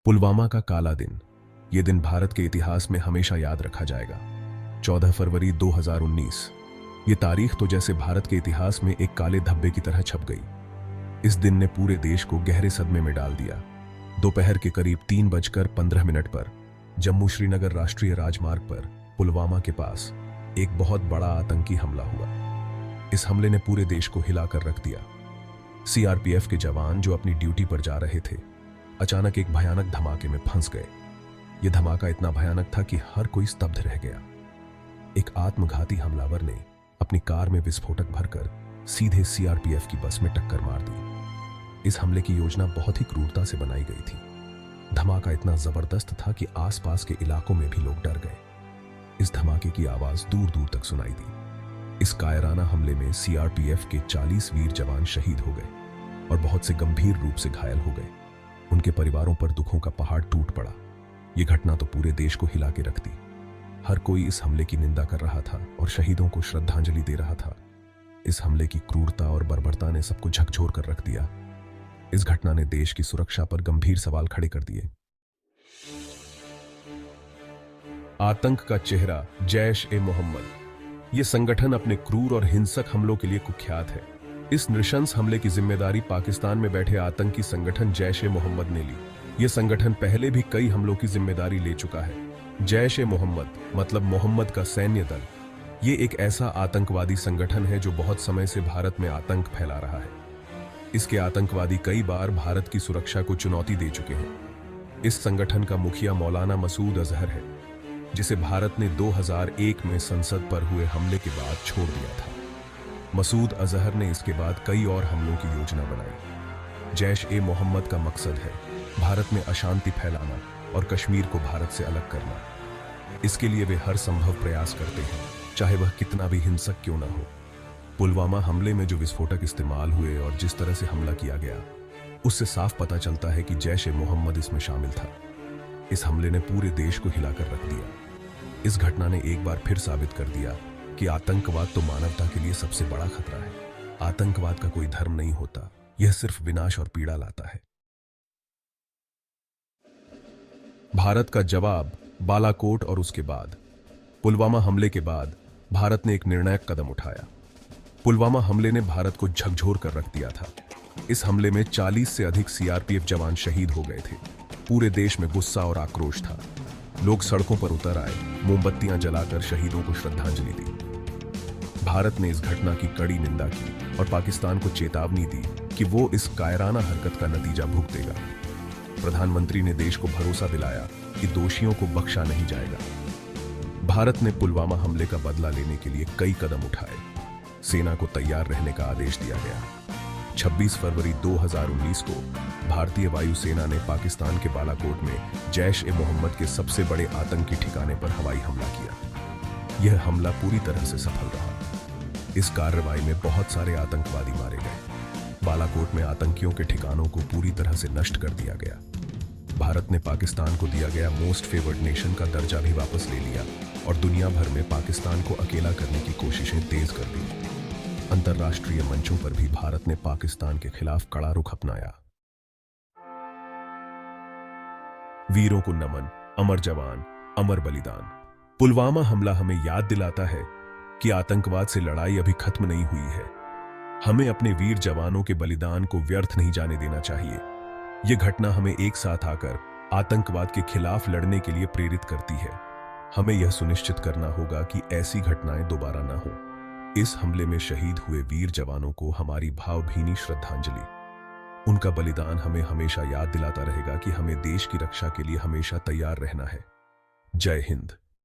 पुलवामा का काला दिन। ये दिन भारत के इतिहास में हमेशा याद रखा जाएगा। 14 फरवरी 2019। ये तारीख तो जैसे भारत के इतिहास में एक काले धब्बे की तरह छप गई। इस दिन ने पूरे देश को गहरे सदमे में डाल दिया। दोपहर के करीब 3:15 पर जम्मू श्रीनगर राष्ट्रीय राजमार्ग पर पुलवामा के पास एक बहुत बड़ा आतंकी हमला हुआ। इस हमले ने पूरे देश को हिलाकर रख दिया। सीआरपीएफ के जवान जो अपनी ड्यूटी पर जा रहे थे, अचानक एक भयानक धमाके में फंस गए। यह धमाका इतना भयानक था कि हर कोई स्तब्ध रह गया। एक आत्मघाती हमलावर ने अपनी कार में विस्फोटक भरकर सीधे सीआरपीएफ की बस में टक्कर मार दी। इस हमले की योजना बहुत ही क्रूरता से बनाई गई थी। धमाका इतना जबरदस्त था कि आसपास के इलाकों में भी लोग डर गए। इस धमाके की आवाज दूर दूर तक सुनाई दी। इस कायराना हमले में सीआरपीएफ के 40 वीर जवान शहीद हो गए और बहुत से गंभीर रूप से घायल हो गए। उनके परिवारों पर दुखों का पहाड़ टूट पड़ा। यह घटना तो पूरे देश को हिला के रख दी। हर कोई इस हमले की निंदा कर रहा था और शहीदों को श्रद्धांजलि दे रहा था। इस हमले की क्रूरता और बर्बरता ने सबको झकझोर कर रख दिया। इस घटना ने देश की सुरक्षा पर गंभीर सवाल खड़े कर दिए। आतंक का चेहरा जैश-ए-मोहम्मद। यह संगठन अपने क्रूर और हिंसक हमलों के लिए कुख्यात है। इस नृशंस हमले की जिम्मेदारी पाकिस्तान में बैठे आतंकी संगठन जैश-ए-मोहम्मद ने ली। यह संगठन पहले भी कई हमलों की जिम्मेदारी ले चुका है। जैश-ए-मोहम्मद मतलब मोहम्मद का सैन्य दल। ये एक ऐसा आतंकवादी संगठन है जो बहुत समय से भारत में आतंक फैला रहा है। इसके आतंकवादी कई बार भारत की सुरक्षा को चुनौती दे चुके हैं। इस संगठन का मुखिया मौलाना मसूद अजहर है, जिसे भारत ने 2001 में संसद पर हुए हमले के बाद छोड़ दिया था। मसूद अजहर ने इसके बाद कई और हमलों की योजना बनाई। जैश-ए-मोहम्मद का मकसद है भारत में अशांति फैलाना और कश्मीर को भारत से अलग करना। इसके लिए वे हर संभव प्रयास करते हैं, चाहे वह कितना भी हिंसक क्यों ना हो। पुलवामा हमले में जो विस्फोटक इस्तेमाल हुए और जिस तरह से हमला किया गया, उससे साफ पता चलता है कि जैश-ए-मोहम्मद इसमें शामिल था। इस हमले ने पूरे देश को हिलाकर रख दिया। इस घटना ने एक बार फिर साबित कर दिया कि आतंकवाद तो मानवता के लिए सबसे बड़ा खतरा है। आतंकवाद का कोई धर्म नहीं होता, यह सिर्फ विनाश और पीड़ा लाता है। भारत का जवाब बालाकोट और उसके बाद। पुलवामा हमले के बाद भारत ने एक निर्णायक कदम उठाया। पुलवामा हमले ने भारत को झकझोर कर रख दिया था। इस हमले में 40 से अधिक सीआरपीएफ जवान शहीद हो गए थे। पूरे देश में गुस्सा और आक्रोश था। लोग सड़कों पर उतर आए, मोमबत्तियां जलाकर शहीदों को श्रद्धांजलि दी। भारत ने इस घटना की कड़ी निंदा की और पाकिस्तान को चेतावनी दी कि वो इस कायराना हरकत का नतीजा भुगतेगा। प्रधानमंत्री ने देश को भरोसा दिलाया कि दोषियों को बख्शा नहीं जाएगा। भारत ने पुलवामा हमले का बदला लेने के लिए कई कदम उठाए। सेना को तैयार रहने का आदेश दिया गया। 26 फरवरी 2019 को भारतीय वायुसेना ने पाकिस्तान के बालाकोट में जैश-ए-मोहम्मद के सबसे बड़े आतंकी ठिकाने पर हवाई हमला किया। यह हमला पूरी तरह से सफल रहा। इस कार्रवाई में बहुत सारे आतंकवादी मारे गए। बालाकोट में आतंकियों के ठिकानों को पूरी तरह से नष्ट कर दिया गया। भारत ने पाकिस्तान को दिया गया मोस्ट फेवर्ड नेशन का दर्जा भी वापस ले लिया और दुनिया भर में पाकिस्तान को अकेला करने की कोशिशें तेज कर दी। अंतर्राष्ट्रीय मंचों पर भी भारत ने पाकिस्तान के खिलाफ कड़ा रुख अपनाया। वीरों को नमन, अमर जवान, अमर बलिदान। पुलवामा हमला हमें याद दिलाता है कि आतंकवाद से लड़ाई अभी खत्म नहीं हुई है। हमें अपने वीर जवानों के बलिदान को व्यर्थ नहीं जाने देना चाहिए। यह घटना हमें एक साथ आकर आतंकवाद के खिलाफ लड़ने के लिए प्रेरित करती है। हमें यह सुनिश्चित करना होगा कि ऐसी घटनाएं दोबारा न हो। इस हमले में शहीद हुए वीर जवानों को हमारी भावभीनी श्रद्धांजलि। उनका बलिदान हमें हमेशा याद दिलाता रहेगा कि हमें देश की रक्षा के लिए हमेशा तैयार रहना है। जय हिंद।